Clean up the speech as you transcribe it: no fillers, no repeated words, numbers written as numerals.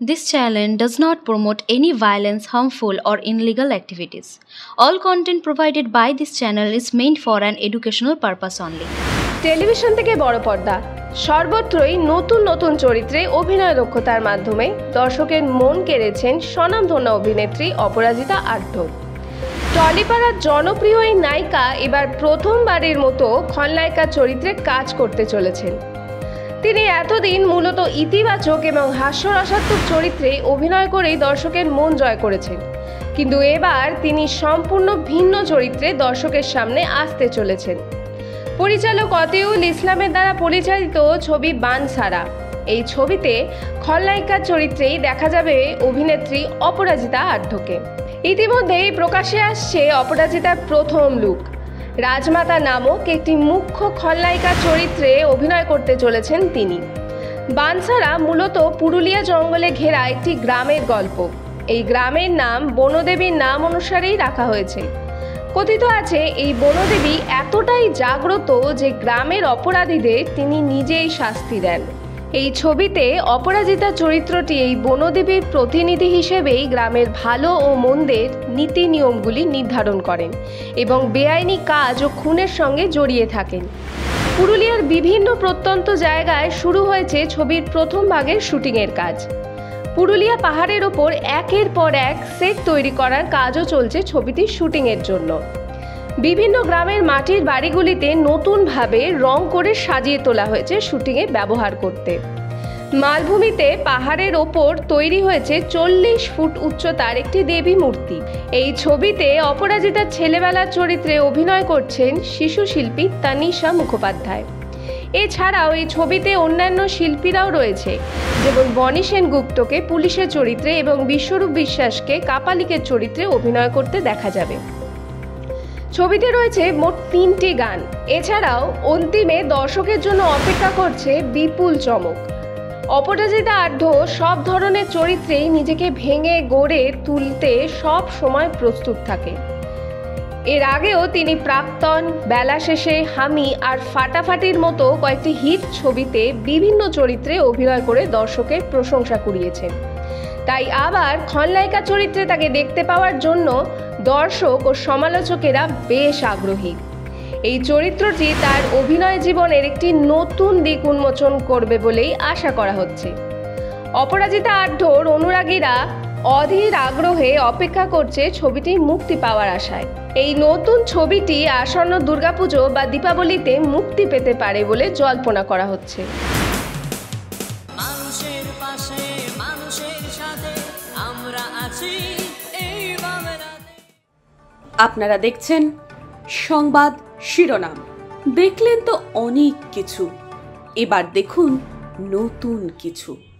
This channel does not promote any violence, harmful, or illegal activities. All content provided by this channel is meant for an educational purpose only. Television থেকে বড় পর্দা সর্বত্রই নতুন নতুন চরিত্রে অভিনয় দক্ষতার মাধ্যমে দর্শকের মন কেড়েছেন স্বনামধন্য অভিনেত্রী অপরাজিতা আঢ্য। টলিপাড়ার জনপ্রিয় এই নায়িকা এবার প্রথমবারের মতো খলনায়িকার চরিত্রে কাজ করতে চলেছেন। তিনি এতদিন মূলত ইতিবাচক এবং হাস্যরসাত্মক চরিত্রে অভিনয় করেই দর্শকের মন জয় করেছেন, কিন্তু এবার তিনি সম্পূর্ণ ভিন্ন চরিত্রে দর্শকের সামনে আসতে চলেছেন। পরিচালক অতিউল ইসলামের দ্বারা পরিচালিত ছবি বানসারা, এই ছবিতে খলনায়িকার চরিত্রেই দেখা যাবে অভিনেত্রী অপরাজিতা আঢ্যকে। ইতিমধ্যেই প্রকাশ্যে আসছে অপরাজিতার প্রথম লুক। রাজমাতা নামক একটি মুখ্য খলনায়িকার চরিত্রে অভিনয় করতে চলেছেন তিনি। বানসারা মূলত পুরুলিয়া জঙ্গলে ঘেরা একটি গ্রামের গল্প। এই গ্রামের নাম বনদেবীর নাম অনুসারেই রাখা হয়েছে। কথিত আছে এই বনদেবী এতটাই জাগ্রত যে গ্রামের অপরাধীদের তিনি নিজেই শাস্তি দেন। এই ছবিতে অপরাজিতা চরিত্রটি এই বনদেবীর প্রতিনিধি হিসেবেই গ্রামের ভালো ও মন্দের নীতি নিয়মগুলি নির্ধারণ করেন এবং বেআইনি কাজ ও খুনের সঙ্গে জড়িয়ে থাকেন। পুরুলিয়ার বিভিন্ন প্রত্যন্ত জায়গায় শুরু হয়েছে ছবির প্রথম ভাগের শুটিংয়ের কাজ। পুরুলিয়া পাহাড়ের ওপর একের পর এক সেট তৈরি করার কাজও চলছে ছবিটির শুটিংয়ের জন্য। বিভিন্ন গ্রামের মাটির বাড়িগুলিতে নতুনভাবে রং করে সাজিয়ে তোলা হয়েছে শুটিংয়ে ব্যবহার করতে। মালভূমিতে পাহাড়ের ওপর তৈরি হয়েছে 40 ফুট উচ্চতার একটি দেবী মূর্তি। এই ছবিতে অপরাজিতার ছেলেবেলার চরিত্রে অভিনয় করছেন শিশু শিল্পী তানিশা মুখোপাধ্যায়। এছাড়াও এই ছবিতে অন্যান্য শিল্পীরাও রয়েছে, যেমন বনি সেনগুপ্তকে পুলিশের চরিত্রে এবং বিশ্বরূপ বিশ্বাসকে কাপালিকের চরিত্রে অভিনয় করতে দেখা যাবে। ছবিতে রয়েছে মোট 3টি গান। এছাড়াও অন্তিমে দর্শকের জন্য অপেক্ষা করছে বিপুল চমক। অপরাজিতা আঢ্য সব ধরনের চরিত্রেই নিজেকে ভেঙে গড়ে তুলতে সব সময় প্রস্তুত থাকে। এর আগেও তিনি প্রাক্তন, বেলা শেষে, হামি আর ফাটাফাটির মতো কয়েকটি হিট ছবিতে বিভিন্ন চরিত্রে অভিনয় করে দর্শকের প্রশংসা কুড়িয়েছেন। তাই আবার খলনায়িকা চরিত্রে তাকে দেখতে পাওয়ার জন্য দর্শক ও সমালোচকেরা বেশ আগ্রহী। এই চরিত্রটি তার অভিনয় জীবনের একটি নতুন দিক উন্মোচন করবে বলেই আশা করা হচ্ছে। অপরাজিতা আঢ্যর অনুরাগীরা অধীর আগ্রহে অপেক্ষা করছে ছবিটি মুক্তি পাওয়ার আশায়। এই নতুন ছবিটি আসন্ন দুর্গাপুজো বা দীপাবলিতে মুক্তি পেতে পারে বলে জল্পনা করা হচ্ছে। মানুষের পাশে, মানুষের সাথে আমরা আছি এই বাংলাতে। আপনারা দেখছেন সংবাদ শিরোনাম। দেখলেন তো অনেক কিছু, এবার দেখুন নতুন কিছু।